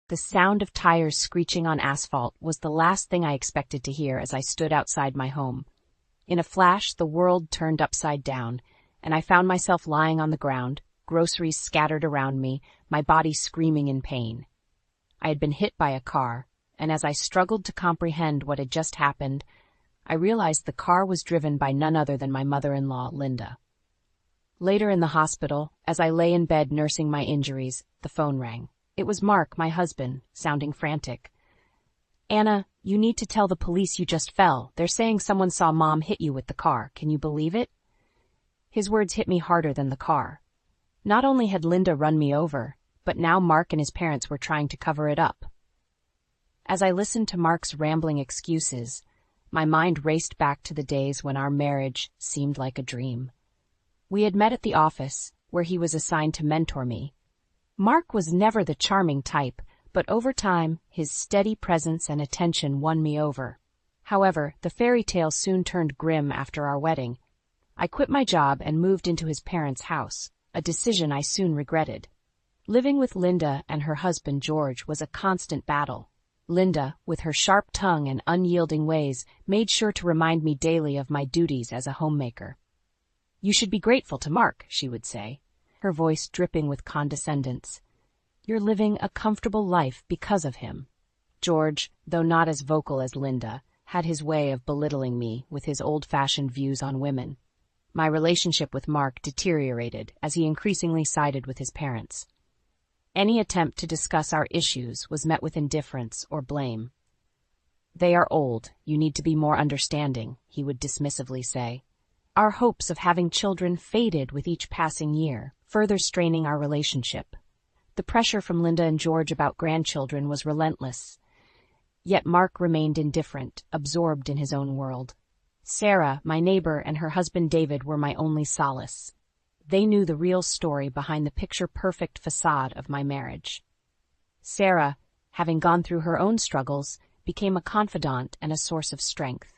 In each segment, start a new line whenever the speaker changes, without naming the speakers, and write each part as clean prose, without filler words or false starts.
The sound of tires screeching on asphalt was the last thing I expected to hear as I stood outside my home. In a flash, the world turned upside down, and I found myself lying on the ground, groceries scattered around me, my body screaming in pain. I had been hit by a car, and as I struggled to comprehend what had just happened, I realized the car was driven by none other than my mother-in-law, Linda. Later in the hospital, as I lay in bed nursing my injuries, the phone rang. It was Mark, my husband, sounding frantic. "Anna, you need to tell the police you just fell. They're saying someone saw Mom hit you with the car. Can you believe it?" His words hit me harder than the car. Not only had Linda run me over, but now Mark and his parents were trying to cover it up. As I listened to Mark's rambling excuses, my mind raced back to the days when our marriage seemed like a dream. We had met at the office, where he was assigned to mentor me. Mark was never the charming type, but over time, his steady presence and attention won me over. However, the fairy tale soon turned grim after our wedding. I quit my job and moved into his parents' house, a decision I soon regretted. Living with Linda and her husband George was a constant battle. Linda, with her sharp tongue and unyielding ways, made sure to remind me daily of my duties as a homemaker. "You should be grateful to Mark," she would say, her voice dripping with condescendence. "You're living a comfortable life because of him." George, though not as vocal as Linda, had his way of belittling me with his old-fashioned views on women. My relationship with Mark deteriorated as he increasingly sided with his parents. Any attempt to discuss our issues was met with indifference or blame. "They are old, you need to be more understanding," he would dismissively say. Our hopes of having children faded with each passing year, further straining our relationship. The pressure from Linda and George about grandchildren was relentless. Yet Mark remained indifferent, absorbed in his own world. Sarah, my neighbor, and her husband David were my only solace. They knew the real story behind the picture-perfect facade of my marriage. Sarah, having gone through her own struggles, became a confidant and a source of strength.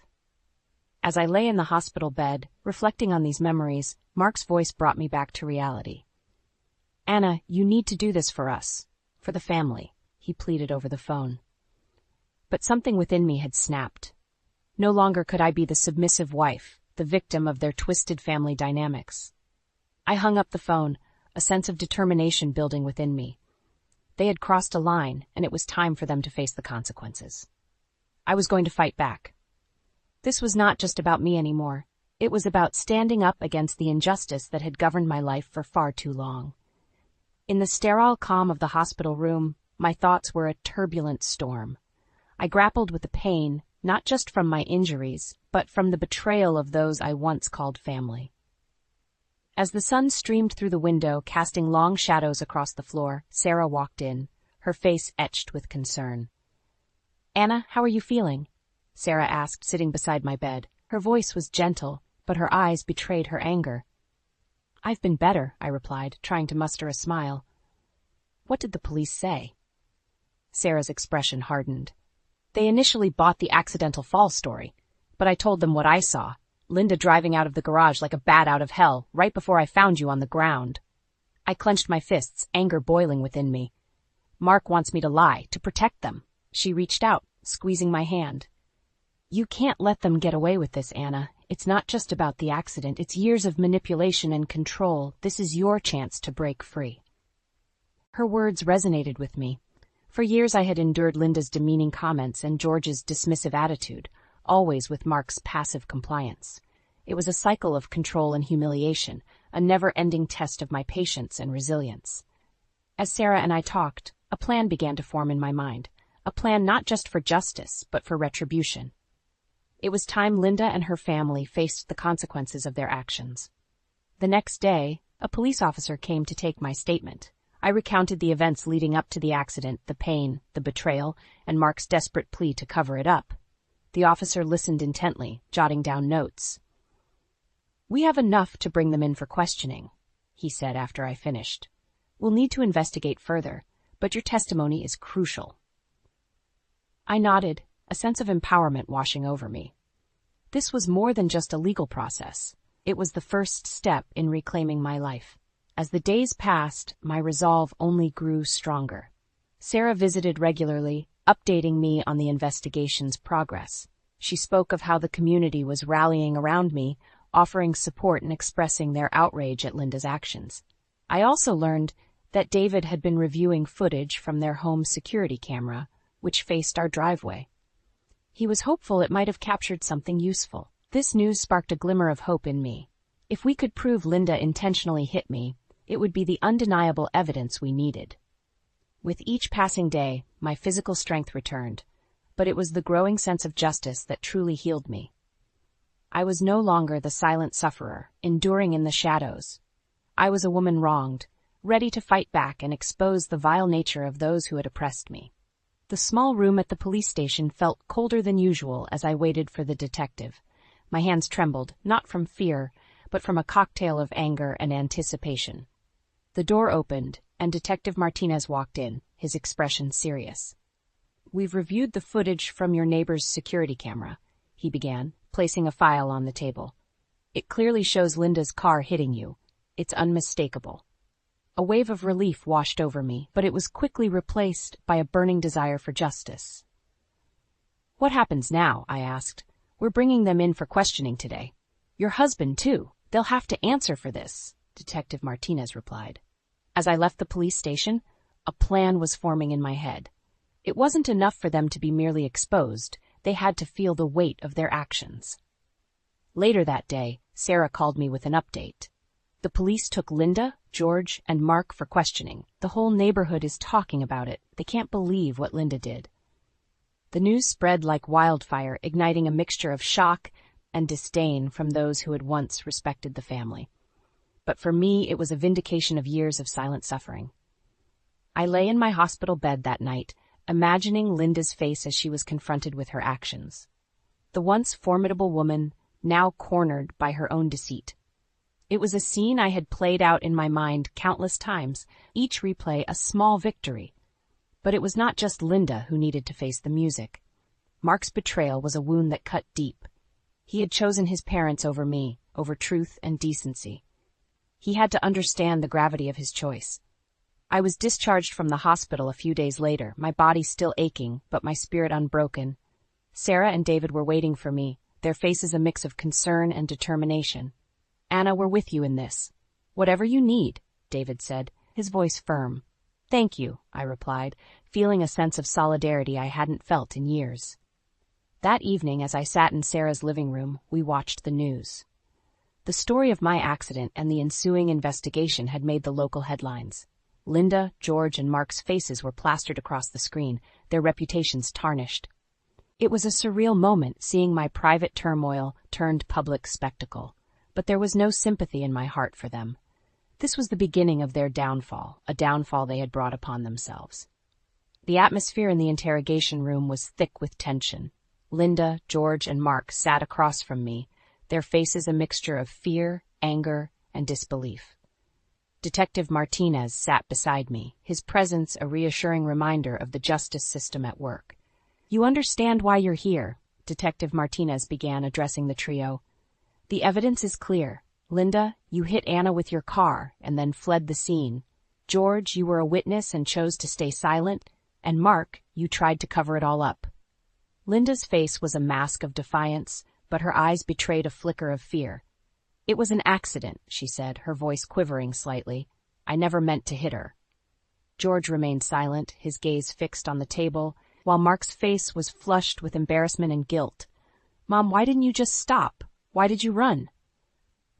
As I lay in the hospital bed, reflecting on these memories, Mark's voice brought me back to reality. "Anna, you need to do this for us, for the family," he pleaded over the phone. But something within me had snapped. No longer could I be the submissive wife, the victim of their twisted family dynamics. I hung up the phone, a sense of determination building within me. They had crossed a line, and it was time for them to face the consequences. I was going to fight back. This was not just about me anymore. It was about standing up against the injustice that had governed my life for far too long. In the sterile calm of the hospital room, my thoughts were a turbulent storm. I grappled with the pain, not just from my injuries, but from the betrayal of those I once called family. As the sun streamed through the window, casting long shadows across the floor, Sarah walked in, her face etched with concern. "Anna, how are you feeling?" Sarah asked, sitting beside my bed. Her voice was gentle, but her eyes betrayed her anger. "I've been better," I replied, trying to muster a smile. "What did the police say?" Sarah's expression hardened. "They initially bought the accidental fall story, but I told them what I saw, Linda driving out of the garage like a bat out of hell, right before I found you on the ground." I clenched my fists, anger boiling within me. "Mark wants me to lie, to protect them." She reached out, squeezing my hand. "You can't let them get away with this, Anna. It's not just about the accident. It's years of manipulation and control. This is your chance to break free." Her words resonated with me. For years I had endured Linda's demeaning comments and George's dismissive attitude, always with Mark's passive compliance. It was a cycle of control and humiliation, a never-ending test of my patience and resilience. As Sarah and I talked, a plan began to form in my mind, a plan not just for justice, but for retribution. It was time Linda and her family faced the consequences of their actions. The next day, a police officer came to take my statement. I recounted the events leading up to the accident, the pain, the betrayal, and Mark's desperate plea to cover it up. The officer listened intently, jotting down notes. "We have enough to bring them in for questioning," he said after I finished. "We'll need to investigate further, but your testimony is crucial." I nodded, a sense of empowerment washing over me. This was more than just a legal process. It was the first step in reclaiming my life. As the days passed, my resolve only grew stronger. Sarah visited regularly, updating me on the investigation's progress. She spoke of how the community was rallying around me, offering support and expressing their outrage at Linda's actions. I also learned that David had been reviewing footage from their home security camera, which faced our driveway. He was hopeful it might have captured something useful. This news sparked a glimmer of hope in me. If we could prove Linda intentionally hit me, it would be the undeniable evidence we needed. With each passing day, my physical strength returned, but it was the growing sense of justice that truly healed me. I was no longer the silent sufferer, enduring in the shadows. I was a woman wronged, ready to fight back and expose the vile nature of those who had oppressed me. The small room at the police station felt colder than usual as I waited for the detective. My hands trembled, not from fear, but from a cocktail of anger and anticipation. The door opened, and Detective Martinez walked in, his expression serious. "We've reviewed the footage from your neighbor's security camera," he began, placing a file on the table. "It clearly shows Linda's car hitting you. It's unmistakable." A wave of relief washed over me, but it was quickly replaced by a burning desire for justice. "What happens now?" I asked. "We're bringing them in for questioning today." "Your husband, too. They'll have to answer for this," Detective Martinez replied. As I left the police station, a plan was forming in my head. It wasn't enough for them to be merely exposed. They had to feel the weight of their actions. Later that day, Sarah called me with an update. "The police took Linda, George, and Mark for questioning. The whole neighborhood is talking about it. They can't believe what Linda did." The news spread like wildfire, igniting a mixture of shock and disdain from those who had once respected the family. But for me, it was a vindication of years of silent suffering. I lay in my hospital bed that night, imagining Linda's face as she was confronted with her actions. The once formidable woman, now cornered by her own deceit. It was a scene I had played out in my mind countless times, each replay a small victory. But it was not just Linda who needed to face the music. Mark's betrayal was a wound that cut deep. He had chosen his parents over me, over truth and decency. He had to understand the gravity of his choice. I was discharged from the hospital a few days later, my body still aching, but my spirit unbroken. Sarah and David were waiting for me, their faces a mix of concern and determination. "Anna, we're with you in this." "Whatever you need," David said, his voice firm. "Thank you," I replied, feeling a sense of solidarity I hadn't felt in years. That evening, as I sat in Sarah's living room, we watched the news. The story of my accident and the ensuing investigation had made the local headlines. Linda, George, and Mark's faces were plastered across the screen, their reputations tarnished. It was a surreal moment seeing my private turmoil turned public spectacle, but there was no sympathy in my heart for them. This was the beginning of their downfall, a downfall they had brought upon themselves. The atmosphere in the interrogation room was thick with tension. Linda, George, and Mark sat across from me, their faces a mixture of fear, anger, and disbelief. Detective Martinez sat beside me, his presence a reassuring reminder of the justice system at work. "You understand why you're here," Detective Martinez began, addressing the trio. "The evidence is clear. Linda, you hit Anna with your car and then fled the scene. George, you were a witness and chose to stay silent. And Mark, you tried to cover it all up." Linda's face was a mask of defiance, but her eyes betrayed a flicker of fear. "It was an accident," she said, her voice quivering slightly. "I never meant to hit her." George remained silent, his gaze fixed on the table, while Mark's face was flushed with embarrassment and guilt. "Mom, why didn't you just stop? Why did you run?"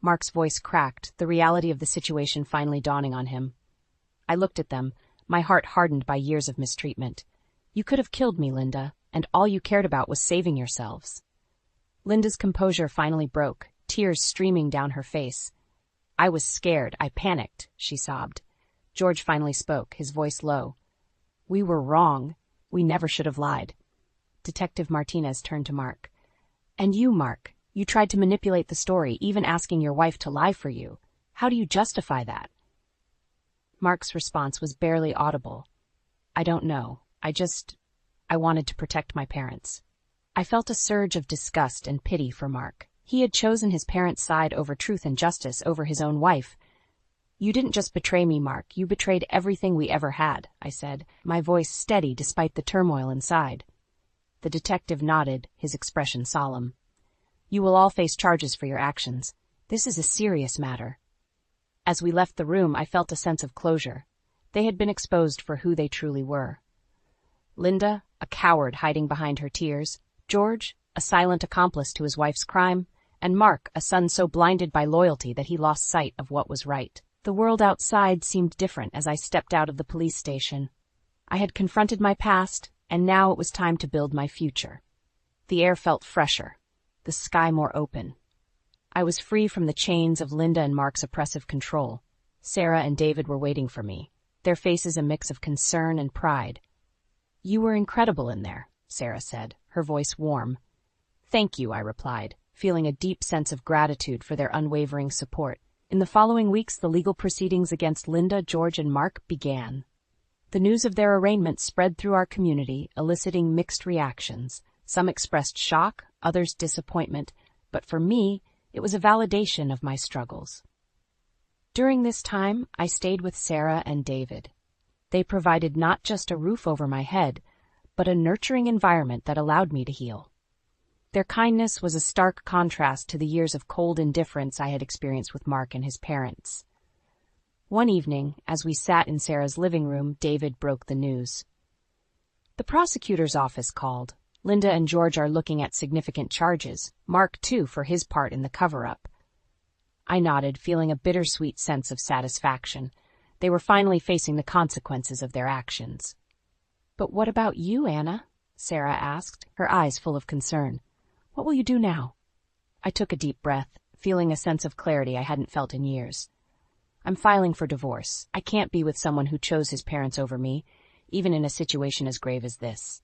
Mark's voice cracked, the reality of the situation finally dawning on him. I looked at them, my heart hardened by years of mistreatment. "You could have killed me, Linda, and all you cared about was saving yourselves." Linda's composure finally broke, tears streaming down her face. "I was scared. I panicked," she sobbed. George finally spoke, his voice low. "We were wrong. We never should have lied." Detective Martinez turned to Mark. "And you, Mark, you tried to manipulate the story, even asking your wife to lie for you. How do you justify that?" Mark's response was barely audible. "I don't know. I wanted to protect my parents." I felt a surge of disgust and pity for Mark. He had chosen his parents' side over truth and justice over his own wife. You didn't just betray me, Mark. You betrayed everything we ever had, I said, my voice steady despite the turmoil inside. The detective nodded, his expression solemn. You will all face charges for your actions. This is a serious matter. As we left the room, I felt a sense of closure. They had been exposed for who they truly were. Linda, a coward hiding behind her tears, George, a silent accomplice to his wife's crime, and Mark, a son so blinded by loyalty that he lost sight of what was right. The world outside seemed different as I stepped out of the police station. I had confronted my past, and now it was time to build my future. The air felt fresher, the sky more open. I was free from the chains of Linda and Mark's oppressive control. Sarah and David were waiting for me, their faces a mix of concern and pride. You were incredible in there, Sarah said, her voice warm. Thank you, I replied, feeling a deep sense of gratitude for their unwavering support. In the following weeks, the legal proceedings against Linda, George, and Mark began. The news of their arraignment spread through our community, eliciting mixed reactions. Some expressed shock, others disappointment, but for me, it was a validation of my struggles. During this time, I stayed with Sarah and David. They provided not just a roof over my head, but a nurturing environment that allowed me to heal. Their kindness was a stark contrast to the years of cold indifference I had experienced with Mark and his parents. One evening, as we sat in Sarah's living room, David broke the news. The prosecutor's office called. Linda and George are looking at significant charges, Mark too for his part in the cover-up. I nodded, feeling a bittersweet sense of satisfaction. They were finally facing the consequences of their actions. But what about you, Anna? Sarah asked, her eyes full of concern. What will you do now? I took a deep breath, feeling a sense of clarity I hadn't felt in years. I'm filing for divorce. I can't be with someone who chose his parents over me, even in a situation as grave as this.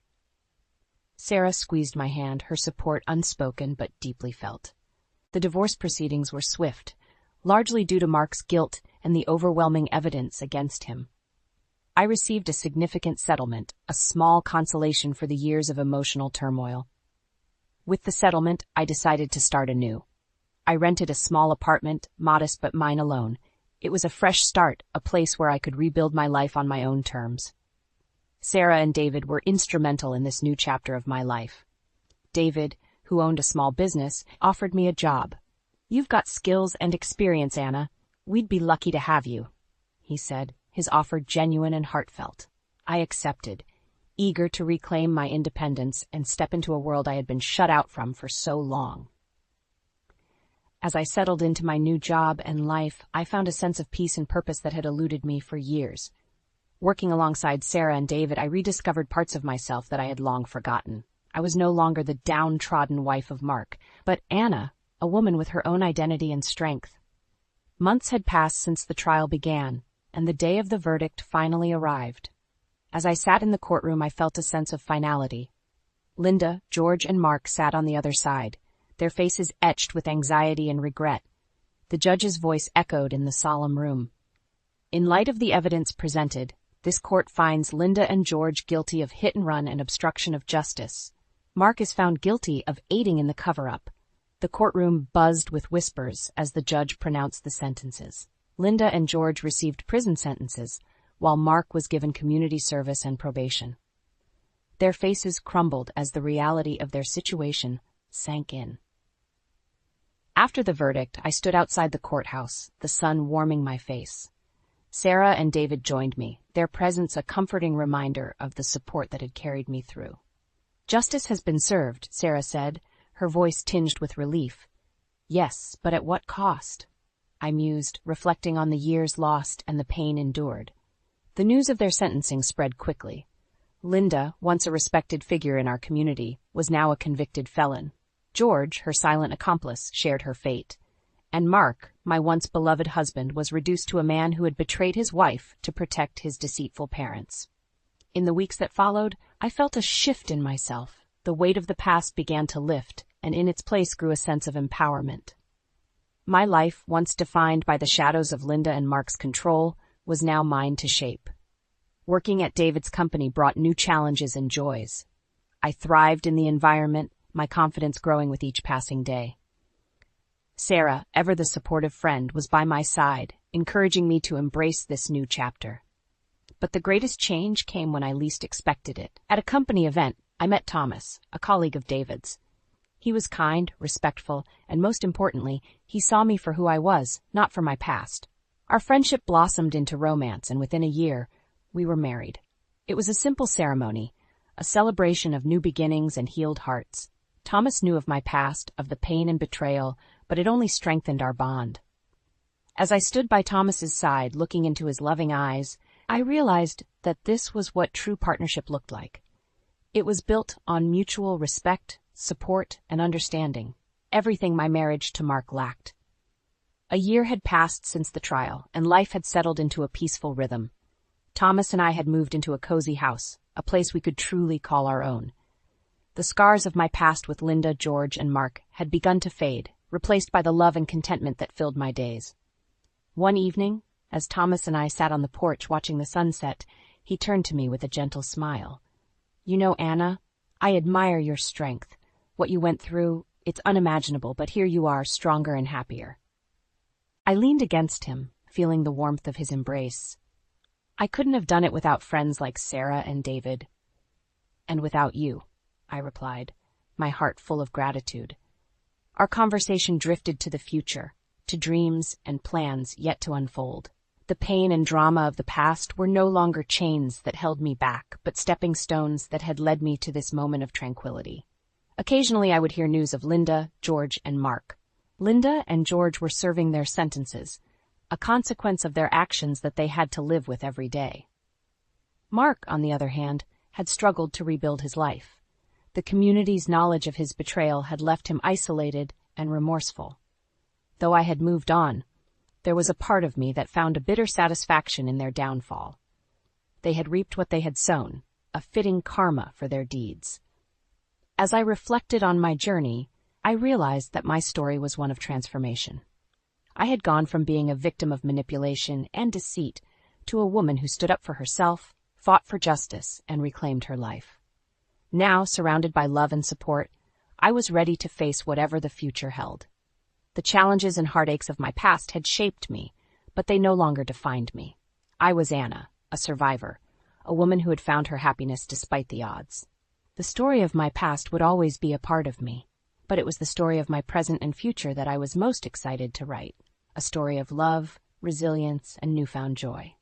Sarah squeezed my hand, her support unspoken but deeply felt. The divorce proceedings were swift, largely due to Mark's guilt and the overwhelming evidence against him. I received a significant settlement, a small consolation for the years of emotional turmoil. With the settlement, I decided to start anew. I rented a small apartment, modest but mine alone. It was a fresh start, a place where I could rebuild my life on my own terms. Sarah and David were instrumental in this new chapter of my life. David, who owned a small business, offered me a job. You've got skills and experience, Anna. We'd be lucky to have you, he said, his offer genuine and heartfelt. I accepted, eager to reclaim my independence and step into a world I had been shut out from for so long. As I settled into my new job and life, I found a sense of peace and purpose that had eluded me for years. Working alongside Sarah and David, I rediscovered parts of myself that I had long forgotten. I was no longer the downtrodden wife of Mark, but Anna, a woman with her own identity and strength. Months had passed since the trial began, and the day of the verdict finally arrived. As I sat in the courtroom, I felt a sense of finality. Linda, George, and Mark sat on the other side, their faces etched with anxiety and regret. The judge's voice echoed in the solemn room. In light of the evidence presented, this court finds Linda and George guilty of hit-and-run and obstruction of justice. Mark is found guilty of aiding in the cover-up. The courtroom buzzed with whispers as the judge pronounced the sentences. Linda and George received prison sentences, while Mark was given community service and probation. Their faces crumbled as the reality of their situation sank in. After the verdict, I stood outside the courthouse, the sun warming my face. Sarah and David joined me, their presence a comforting reminder of the support that had carried me through. Justice has been served, Sarah said, her voice tinged with relief. Yes, but at what cost? I mused, reflecting on the years lost and the pain endured. The news of their sentencing spread quickly. Linda, once a respected figure in our community, was now a convicted felon. George, her silent accomplice, shared her fate. And Mark, my once beloved husband, was reduced to a man who had betrayed his wife to protect his deceitful parents. In the weeks that followed, I felt a shift in myself. The weight of the past began to lift, and in its place grew a sense of empowerment. My life, once defined by the shadows of Linda and Mark's control, was now mine to shape. Working at David's company brought new challenges and joys. I thrived in the environment, my confidence growing with each passing day. Sarah, ever the supportive friend, was by my side, encouraging me to embrace this new chapter. But the greatest change came when I least expected it. At a company event, I met Thomas, a colleague of David's. He was kind, respectful, and most importantly, he saw me for who I was, not for my past. Our friendship blossomed into romance, and within a year, we were married. It was a simple ceremony, a celebration of new beginnings and healed hearts. Thomas knew of my past, of the pain and betrayal, but it only strengthened our bond. As I stood by Thomas's side, looking into his loving eyes, I realized that this was what true partnership looked like. It was built on mutual respect, support, and understanding, everything my marriage to Mark lacked. A year had passed since the trial, and life had settled into a peaceful rhythm. Thomas and I had moved into a cozy house, a place we could truly call our own. The scars of my past with Linda, George, and Mark had begun to fade, replaced by the love and contentment that filled my days. One evening, as Thomas and I sat on the porch watching the sunset, he turned to me with a gentle smile. "You know, Anna, I admire your strength. What you went through, it's unimaginable, but here you are, stronger and happier." I leaned against him, feeling the warmth of his embrace. "I couldn't have done it without friends like Sarah and David." "And without you," I replied, my heart full of gratitude. Our conversation drifted to the future, to dreams and plans yet to unfold. The pain and drama of the past were no longer chains that held me back, but stepping stones that had led me to this moment of tranquility. Occasionally I would hear news of Linda, George, and Mark. Linda and George were serving their sentences, a consequence of their actions that they had to live with every day. Mark, on the other hand, had struggled to rebuild his life. The community's knowledge of his betrayal had left him isolated and remorseful. Though I had moved on, there was a part of me that found a bitter satisfaction in their downfall. They had reaped what they had sown, a fitting karma for their deeds. As I reflected on my journey, I realized that my story was one of transformation. I had gone from being a victim of manipulation and deceit to a woman who stood up for herself, fought for justice, and reclaimed her life. Now, surrounded by love and support, I was ready to face whatever the future held. The challenges and heartaches of my past had shaped me, but they no longer defined me. I was Anna, a survivor, a woman who had found her happiness despite the odds. The story of my past would always be a part of me, but it was the story of my present and future that I was most excited to write. A story of love, resilience, and newfound joy.